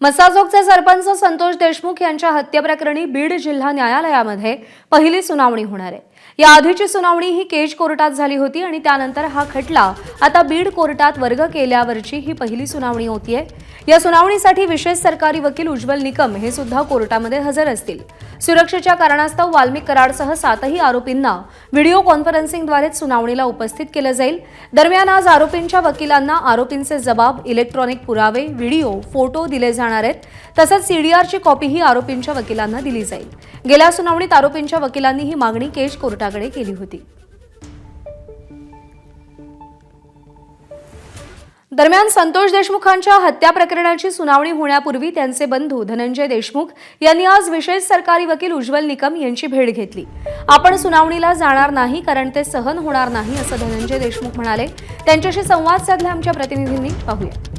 मसाजोगचे सरपंच संतोष देशमुख यांच्या हत्येप्रकरणी बीड जिल्हा न्यायालयामध्ये पहिली सुनावणी होणार आहे। या आधीची सुनावणी ही केज कोर्टात झाली होती आणि त्यानंतर हा खटला आता बीड कोर्टात वर्ग केल्यावरची ही पहिली सुनावणी होतीये। या सुनावणीसाठी विशेष सरकारी वकील उज्ज्वल निकम हे सुद्धा कोर्टामध्ये हजर असतील। सुरक्षेच्या कारणास्तव वाल्मिक कराडसह 7ही आरोपींना व्हिडिओ कॉन्फरन्सिंगद्वारे सुनावणीला उपस्थित केलं जाईल। दरम्यान आज आरोपींच्या वकिलांना आरोपींचे जबाब, इलेक्ट्रॉनिक पुरावे, व्हिडिओ, फोटो दिले जाणार आहेत। तसंच सीडीआरची कॉपीही आरोपींच्या वकिलांना दिली जाईल। गेल्या सुनावणीत आरोपींच्या वकिलांनी ही मागणी केज कोर्टाकडे केली होती। दरम्यान संतोष देशमुखांच्या हत्या प्रकरणाची सुनावणी होण्यापूर्वी त्यांचे बंधू धनंजय देशमुख यांनी आज विशेष सरकारी वकील उज्ज्वल निकम यांची भेट घेतली। आपण सुनावणीला जाणार नाही कारण ते सहन होणार नाही असं धनंजय देशमुख म्हणाले। त्यांच्याशी संवाद साधला आमच्या प्रतिनिधींनी, पाहूया।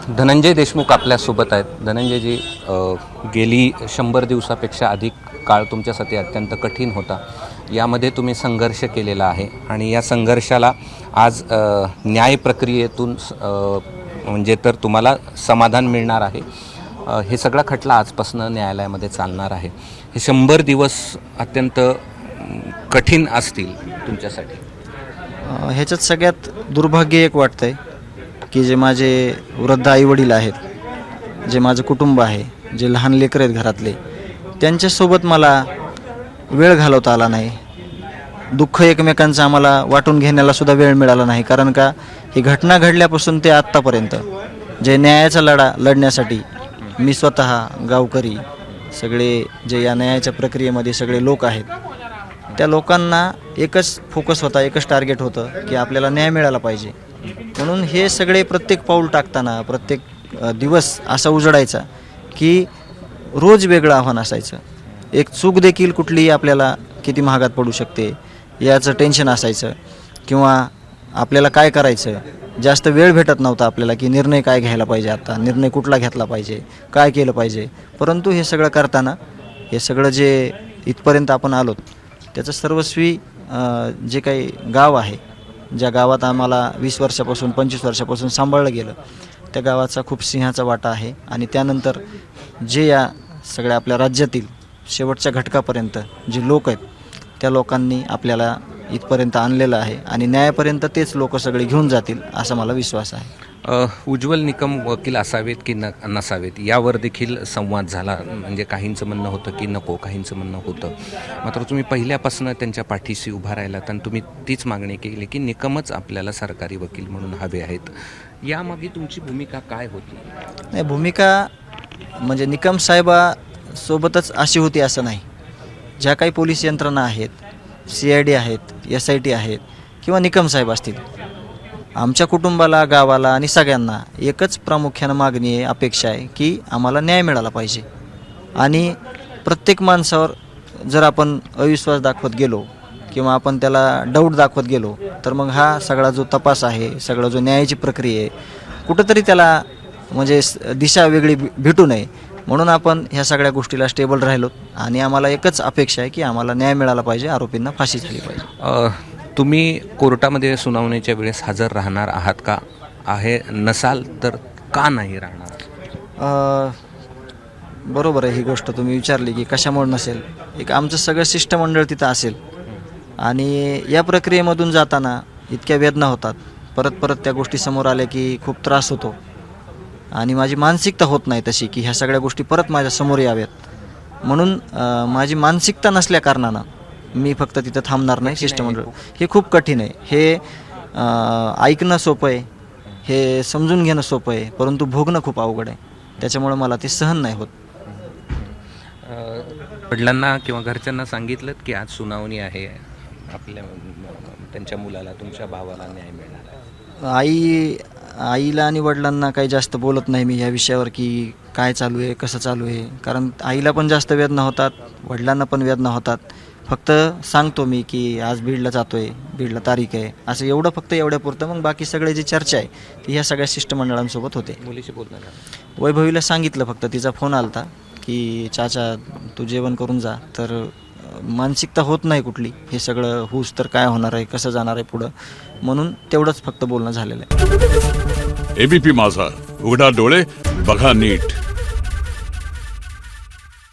धनंजय देशमुख आपल्यासोबत आहेत। धनंजयजी, गेली 100 दिवसापेक्षा अधिक काळ तुमच्यासाठी अत्यंत कठीण होता। यामध्ये तुम्ही संघर्ष केलेला आहे आणि या संघर्षाला आज न्याय प्रक्रियेतून म्हणजे तर तुम्हाला समाधान मिळणार आहे। हे सगळा खटला आजपासून न्यायालयामध्ये चालणार आहे। हे 100 दिवस अत्यंत कठीण असतील तुमच्यासाठी। ह्याच्यात सगळ्यात दुर्भाग्य एक वाटतंय की जे माझे वृद्ध आईवडील आहेत, जे माझं कुटुंब आहे, जे लहान लेकरं आहेत घरातले, त्यांच्यासोबत मला वेळ घालवता आला नाही। दुःख एकमेकांचं आम्हाला वाटून घेण्याला सुद्धा वेळ मिळाला नाही। कारण का, ही घटना घडल्यापासून ते आत्तापर्यंत जे न्यायाचा लढा लढण्यासाठी मी स्वतः, गावकरी, सगळे जे या न्यायाच्या प्रक्रियेमध्ये सगळे लोक आहेत, त्या लोकांना एकच फोकस होता, एकच टार्गेट होतं की आपल्याला न्याय मिळाला पाहिजे। म्हणून हे सगळे प्रत्येक पाऊल टाकताना प्रत्येक दिवस असा उजडायचा की रोज वेगळं आव्हान असायचं। एक चूक देखील कुठलीही आपल्याला किती महागात पडू शकते याचं टेन्शन असायचं, किंवा आपल्याला काय करायचं, जास्त वेळ भेटत नव्हता आपल्याला की निर्णय काय घ्यायला पाहिजे, आता निर्णय कुठला घेतला पाहिजे, काय केलं पाहिजे। परंतु हे सगळं करताना हे सगळं जे इथपर्यंत आपण आलोत त्याचं सर्वस्वी जे काही गाव आहे, ज्या गावात आम्हाला 20 वर्षापासून 25 वर्षापासून सांभाळलं गेलं, त्या गावाचा खूप सिंहाचा वाटा आहे। आणि त्यानंतर जे या सगळ्या आपल्या राज्यातील शेवटच्या घटकापर्यंत जे लोक आहेत, त्या लोकांनी आपल्याला इथपर्यंत आणलेलं आहे आणि न्यायापर्यंत तेच लोक सगळे घेऊन जातील असा मला विश्वास आहे। उज्ज्वल निकम वकील असावेत की नसावेत यावर देखील संवाद झाला। म्हणजे काहींचं म्हणणं होतं की नको, काहींचं म्हणणं होतं, मात्र तुम्ही पहिल्यापासून त्यांच्या पाठीशी उभा राहिलात आणि तुम्ही तीच मागणी केली की निकमच आपल्याला सरकारी वकील म्हणून हवे आहेत। यामागे तुमची भूमिका काय होती? नाही, भूमिका म्हणजे निकम साहेबासोबतच अशी होती असं नाही। ज्या काही पोलीस यंत्रणा आहेत, CID आहेत, SIT आहेत, किंवा निकम साहेब असतील, आमच्या कुटुंबाला, गावाला आणि सगळ्यांना एकच प्रामुख्यानं मागणी आहे, अपेक्षा आहे की आम्हाला न्याय मिळाला पाहिजे। आणि प्रत्येक माणसावर जर आपण अविश्वास दाखवत गेलो किंवा आपण त्याला डाऊट दाखवत गेलो तर मग हा सगळा जो तपास आहे, सगळा जो न्यायाची प्रक्रिया आहे, कुठंतरी त्याला म्हणजे दिशा वेगळी भेटू नये म्हणून आपण ह्या सगळ्या गोष्टीला स्टेबल राहिलो। आणि आम्हाला एकच अपेक्षा आहे की आम्हाला न्याय मिळाला पाहिजे, आरोपींना फाशी झाली पाहिजे। तुम्ही कोर्टामध्ये सुनावणीच्या वेळेस हजर राहणार आहात का? आहे नसाल तर का नाही राहणार? बरोबर आहे, ही गोष्ट तुम्ही विचारली की कशामुळे नसेल। एक आमचं सगळं शिष्टमंडळ तिथं असेल आणि या प्रक्रियेमधून जाताना इतक्या वेदना होतात, परत परत त्या गोष्टी समोर आल्या की खूप त्रास होतो आणि माझी मानसिकता होत नाही तशी की ह्या सगळ्या गोष्टी परत माझ्या समोर याव्यात। म्हणून माझी मानसिकता नसल्या कारणानं मी फक्त तिथं थांबणार नाही। शिष्टमंडळ हे खूप कठीण आहे। हे ऐकणं सोपं आहे, हे समजून घेणं सोपं आहे, परंतु भोगणं खूप अवघड आहे। त्याच्यामुळे मला ते सहन नाही होत। वडिलांना किंवा घरच्यांना सांगितलं की आज सुनावणी आहे, आपल्या त्यांच्या मुलाला, तुमच्या भावाला न्याय मिळणार आहे? आईला आणि वडिलांना काही जास्त बोलत नाही मी या विषयावर की काय चालू आहे, कसं चालू आहे। कारण आईला पण जास्त वेदना होतात, वडिलांना पण वेदना होतात। फक्त सांगतो मी की आज बीडला जातोय, बीडला तारीख आहे, असं एवढं, फक्त एवढ्यापुरतं। मग बाकी सगळे जी चर्चा आहे ती ह्या सगळ्या शिष्टमंडळांसोबत होते। मुलीशी बोलणार? वैभवीला सांगितलं, फक्त तिचा फोन आलता की चाचा तू जेवण करून जा। तर मानसिकता होत नाही कुठली, हे सगळं होऊस तर काय होणार आहे, कसं जाणार आहे पुढं, म्हणून तेवढंच फक्त बोलणं झालेलं आहे। ABP माझा, उघडा डोळे बघा नीट.